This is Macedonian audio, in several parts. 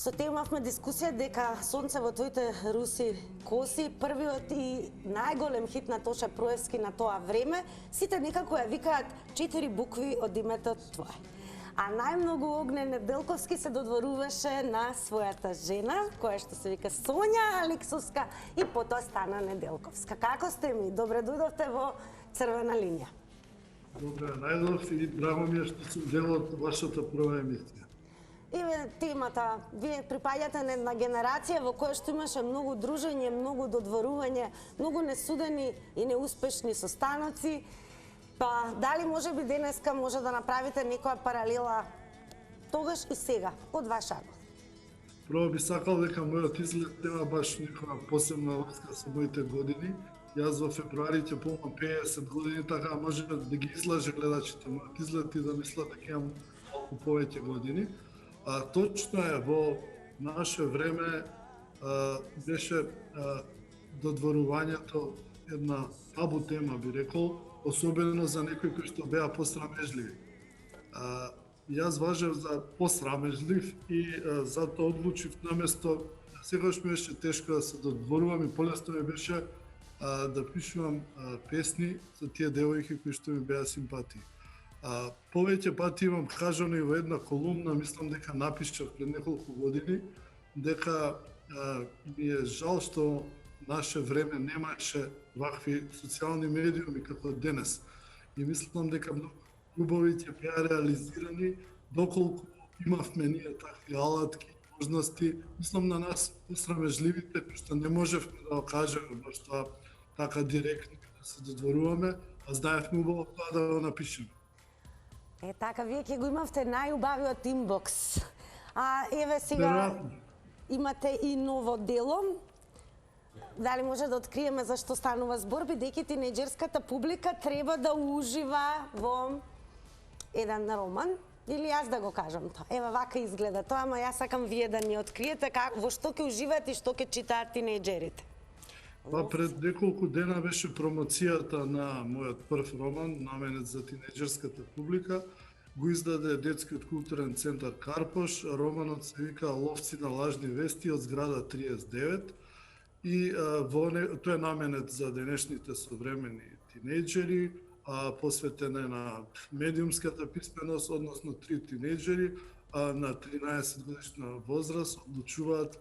Со те имавме дискусија дека Сонце во твоите руси коси, првиот и најголем хит на Тоша Проевски на тоа време, сите некако ја викаат 4 букви од името твое. А најмногу Огне Неделковски се додворуваше на својата жена, која што се вика Сонја Алексовска и потоа стана Неделковска. Како сте ми? Добре дојдовте во Црвена линија. Добре, најдов и драго ми е што сум дел од вашата прва емисија. Еве темата, вие припаѓате на една генерација во која што имаше многу дружење, многу додворување, многу несудени и неуспешни состаноци. Па дали можеби денеска може да направите некоја паралела тогаш и сега од ваш агол? Прво би сакал дека мојот изглед нема баш некоја посебна врска со моите години. Јас во февруари ќе полнам 50 години, така може да ги излаже гледачите мојот изглед и да мислат дека имам малку повеќе години. Точно е, во наше време беше додворувањето една табу тема, би рекол, особено за некои кои што беа посрамежливи. Јас важев за посрамежлив и затоа одлучив наместо, секогаш ми беше тешко да се додворувам и полесно ми беше да пишувам песни за тие девојки кои што ми беа симпатии. Повеќе пати имам кажано и во една колумна, мислам дека напишав пред неколку години, дека ми е жал што наше време немаше вакви социјални медиуми како денес. И мислам дека многу љубови ќе беа реализирани доколку имавме ние такви алатки, можности. Мислам на нас посрамежливите, што не можевме да кажеме баш тоа така директно да се додворуваме, а знаевме убаво тоа да го напишеме. Така, вие ќе го имавте најубавиот инбокс. Еве сега имате и ново дело. Дали може да откриеме за што станува збор, бидејќи тинејџерската публика треба да ужива во еден роман, или јас да го кажам тоа. Еве вака изгледа тоа, ама јас сакам вие да ни откриете во што ќе уживаат и што ќе читаат тинејџерите. Пред неколку дена беше промоцијата на мојот прв роман, наменет за тинејџерската публика. Го издаде Детскиот културен центар Карпош. Романот се вика Ловци на лажни вести од зграда 39. И тој е наменет за денешните современи тинејџери, посветен е на медиумската писменост, односно 3 тинејџери на 13 годишна возраст одлучуваат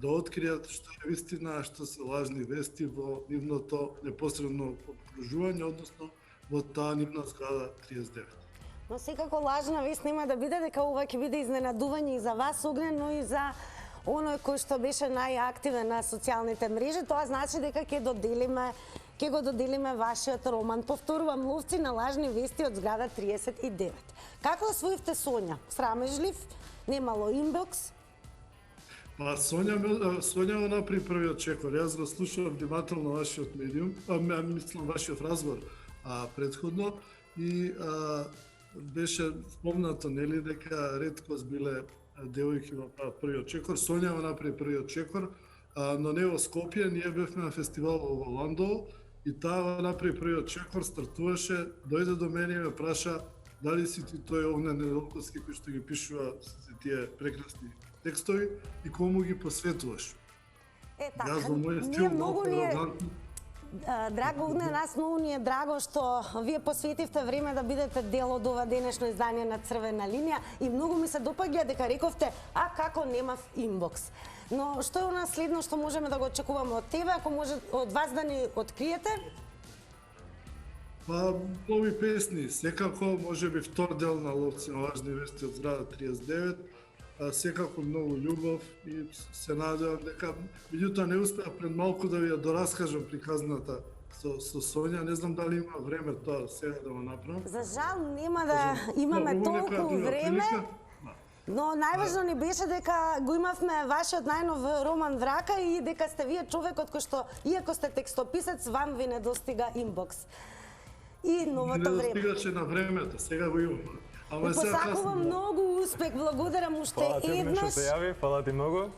да откријат што е вистина, што се лажни вести во нивното непосредно окружување, односно во таа нивна зграда 39. Но секако лажна вест нема да биде, дека ова ќе биде изненадување и за вас, Огне, но и за оној кој што беше најактивен на социјалните мрежи. Тоа значи дека ќе го доделиме вашиот роман. Повторувам, Ловци на лажни вести од зграда 39. Како освоивте Сонја? Срамежлив? Немало инбокс? Сонја го направи првиот чекор. Јас го слушав внимателно вашиот медиум, мислам вашиот разговор предходно и беше спомнато, нели, дека реткост биле девојки во првиот чекор. Сонја го направи првиот чекор, но не во Скопје, ние бевме на фестивал во Ландово и таа го направи првиот чекор, стартуваше, дојде до мене и ме праша дали си ти тој Огне Неделковски кој што ги пишува тие прекрасни текстови и кому ги посветуваш. Така, Јас во мој стил многу ни е драго, Огне, нас многу ни е драго што вие посветивте време да бидете дел од ова денешно издание на Црвена линија и многу ми се допаѓа дека рековте, како немав инбокс. Но што е она следно што можеме да го очекуваме од тебе, ако може од вас да ни откриете? Нови песни, секако, можеби втор дел на Ловци на лажни вести од зграда 39, секако многу љубов и се надевам дека, меѓутоа не успеав пред малку да ви ја дораскажам приказната со Сонја, не знам дали има време тоа сега да го направам. За жал нема да имаме толку време, но најважно ни беше дека го имавме вашиот најнов роман Врака и дека сте вие човекот кој што, иако сте текстописец, вам ви недостига инбокс. И новото време. Не достигаше на времето, сега го имам. Посакувам многу успех, благодарам уште еднаш. Фала ти што се јави, фала ти многу.